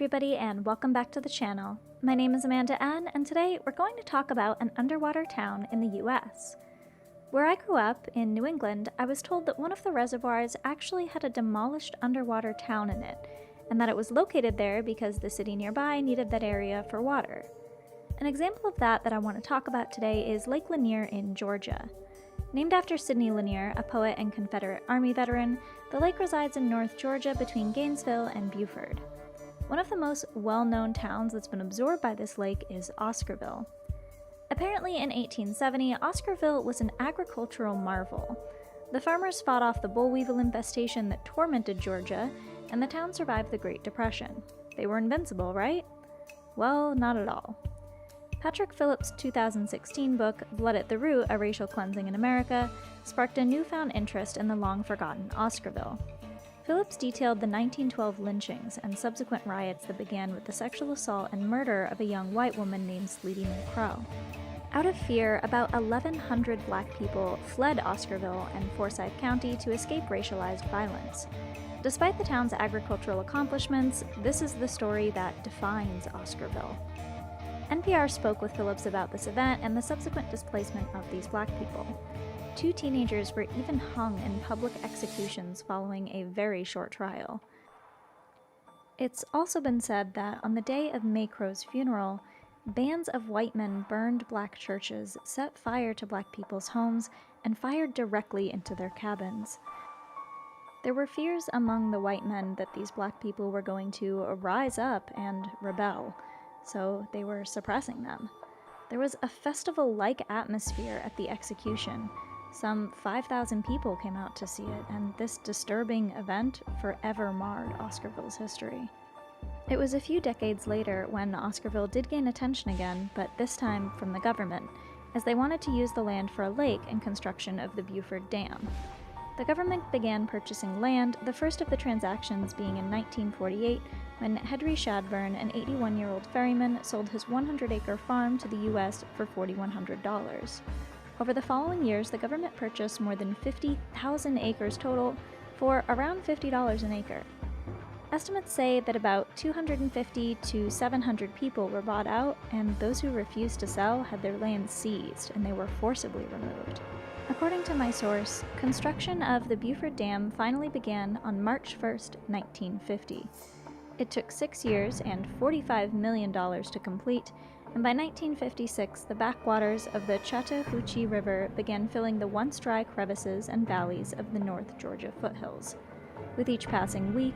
everybody, and welcome back to the channel. My name is Amanda Ann, and today we're going to talk about an underwater town in the US. Where I grew up, in New England, I was told that one of the reservoirs actually had a demolished underwater town in it, and that it was located there because the city nearby needed that area for water. An example of that I want to talk about today is Lake Lanier in Georgia. Named after Sidney Lanier, a poet and Confederate Army veteran, the lake resides in North Georgia between Gainesville and Beaufort. One of the most well-known towns that's been absorbed by this lake is Oscarville. Apparently in 1870, Oscarville was an agricultural marvel. The farmers fought off the boll weevil infestation that tormented Georgia, and the town survived the Great Depression. They were invincible, right? Well, not at all. Patrick Phillips' 2016 book, Blood at the Root: A Racial Cleansing in America, sparked a newfound interest in the long-forgotten Oscarville. Phillips detailed the 1912 lynchings and subsequent riots that began with the sexual assault and murder of a young white woman named Sleety McCrow. Out of fear, about 1,100 black people fled Oscarville and Forsyth County to escape racialized violence. Despite the town's agricultural accomplishments, this is the story that defines Oscarville. NPR spoke with Phillips about this event and the subsequent displacement of these black people. 2 teenagers were even hung in public executions following a very short trial. It's also been said that on the day of May Crow's funeral, bands of white men burned black churches, set fire to black people's homes, and fired directly into their cabins. There were fears among the white men that these black people were going to rise up and rebel, so they were suppressing them. There was a festival-like atmosphere at the execution. Some 5,000 people came out to see it, and this disturbing event forever marred Oscarville's history. It was a few decades later when Oscarville did gain attention again, but this time from the government, as they wanted to use the land for a lake and construction of the Beaufort Dam. The government began purchasing land, the first of the transactions being in 1948, when Henry Shadburn, an 81-year-old ferryman, sold his 100-acre farm to the U.S. for $4,100. Over the following years, the government purchased more than 50,000 acres total for around $50 an acre. Estimates say that about 250 to 700 people were bought out, and those who refused to sell had their land seized, and they were forcibly removed. According to my source, construction of the Beaufort Dam finally began on March 1, 1950. It took 6 years and $45 million to complete, and by 1956 the backwaters of the Chattahoochee River began filling the once dry crevices and valleys of the North Georgia foothills. With each passing week,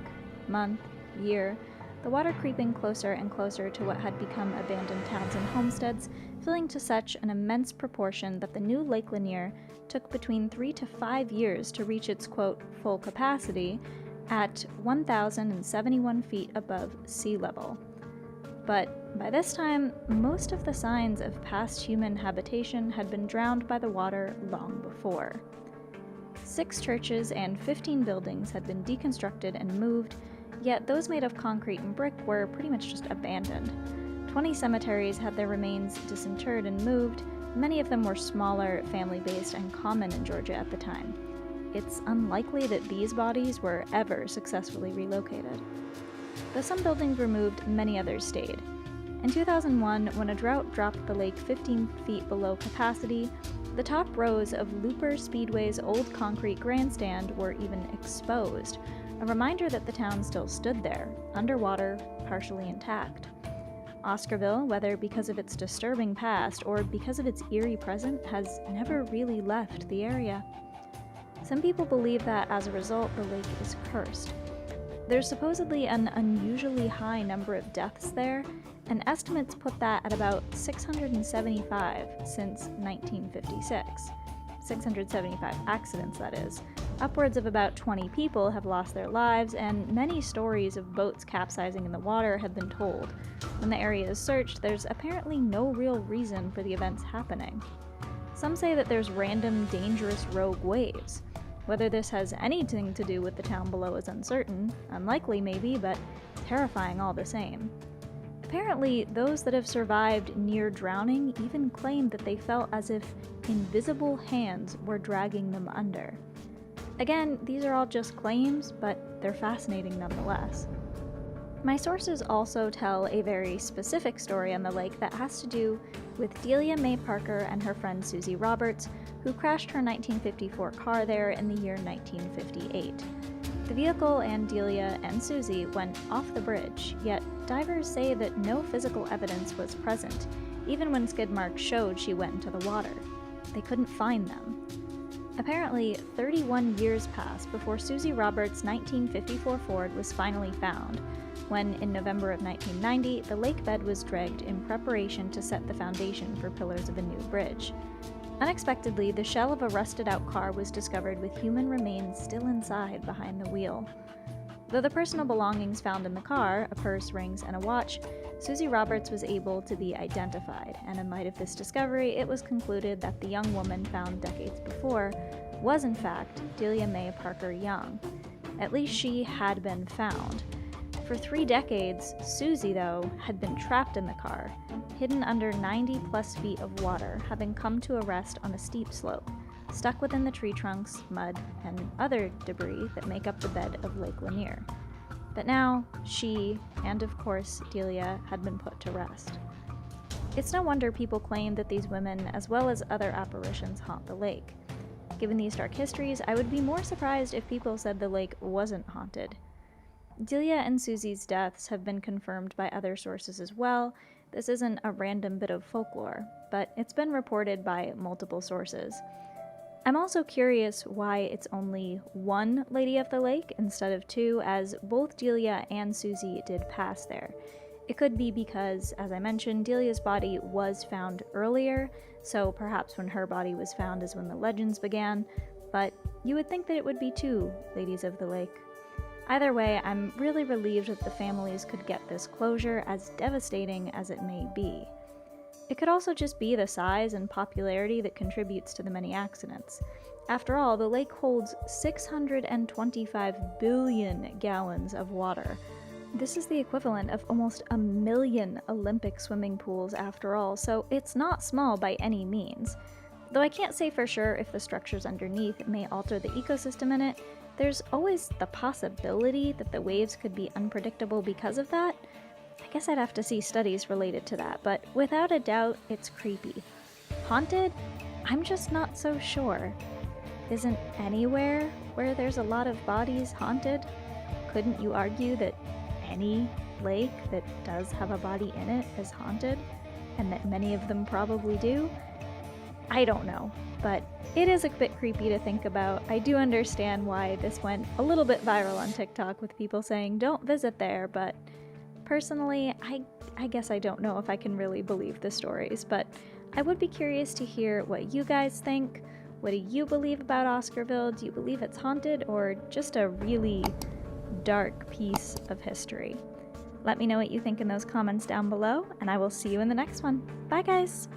month, year, the water creeping closer and closer to what had become abandoned towns and homesteads, filling to such an immense proportion that the new Lake Lanier took between 3 to 5 years to reach its, quote, full capacity at 1,071 feet above sea level. But by this time, most of the signs of past human habitation had been drowned by the water long before. 6 churches and 15 buildings had been deconstructed and moved, yet those made of concrete and brick were pretty much just abandoned. 20 cemeteries had their remains disinterred and moved. Many of them were smaller, family-based, and common in Georgia at the time. It's unlikely that these bodies were ever successfully relocated. Though some buildings were moved, many others stayed. In 2001, when a drought dropped the lake 15 feet below capacity, the top rows of Looper Speedway's old concrete grandstand were even exposed, a reminder that the town still stood there, underwater, partially intact. Oscarville, whether because of its disturbing past or because of its eerie present, has never really left the area. Some people believe that as a result, the lake is cursed. There's supposedly an unusually high number of deaths there, and estimates put that at about 675 since 1956. 675 accidents, that is. Upwards of about 20 people have lost their lives, and many stories of boats capsizing in the water have been told. When the area is searched, there's apparently no real reason for the events happening. Some say that there's random, dangerous rogue waves. Whether this has anything to do with the town below is uncertain, unlikely maybe, but terrifying all the same. Apparently, those that have survived near drowning even claim that they felt as if invisible hands were dragging them under. Again, these are all just claims, but they're fascinating nonetheless. My sources also tell a very specific story on the lake that has to do with Delia Mae Parker and her friend Susie Roberts, who crashed her 1954 car there in the year 1958. The vehicle and Delia and Susie went off the bridge, yet divers say that no physical evidence was present, even when skid marks showed she went into the water. They couldn't find them. Apparently, 31 years passed before Susie Roberts' 1954 Ford was finally found, when in November of 1990, the lake bed was dragged in preparation to set the foundation for pillars of a new bridge. Unexpectedly, the shell of a rusted-out car was discovered with human remains still inside behind the wheel. Though the personal belongings found in the car, a purse, rings, and a watch, Susie Roberts was able to be identified, and in light of this discovery, it was concluded that the young woman found decades before was in fact Delia Mae Parker Young. At least she had been found. For 3 decades, Susie, though, had been trapped in the car, hidden under 90-plus feet of water, having come to a rest on a steep slope, stuck within the tree trunks, mud, and other debris that make up the bed of Lake Lanier. But now, she, and of course Delia, had been put to rest. It's no wonder people claim that these women, as well as other apparitions, haunt the lake. Given these dark histories, I would be more surprised if people said the lake wasn't haunted. Delia and Susie's deaths have been confirmed by other sources as well. This isn't a random bit of folklore, but it's been reported by multiple sources. I'm also curious why it's only one Lady of the Lake instead of 2, as both Delia and Susie did pass there. It could be because, as I mentioned, Delia's body was found earlier, so perhaps when her body was found is when the legends began, but you would think that it would be 2 Ladies of the Lake. Either way, I'm really relieved that the families could get this closure, as devastating as it may be. It could also just be the size and popularity that contributes to the many accidents. After all, the lake holds 625 billion gallons of water. This is the equivalent of almost 1 million Olympic swimming pools after all, so it's not small by any means. Though I can't say for sure if the structures underneath may alter the ecosystem in it, there's always the possibility that the waves could be unpredictable because of that. I guess I'd have to see studies related to that, but without a doubt, it's creepy. Haunted? I'm just not so sure. Isn't anywhere where there's a lot of bodies haunted? Couldn't you argue that any lake that does have a body in it is haunted, and that many of them probably do? I don't know, but it is a bit creepy to think about. I do understand why this went a little bit viral on TikTok with people saying don't visit there, but personally, I guess I don't know if I can really believe the stories, but I would be curious to hear what you guys think. What do you believe about Oscarville? Do you believe it's haunted or just a really dark piece of history? Let me know what you think in those comments down below, and I will see you in the next one. Bye, guys!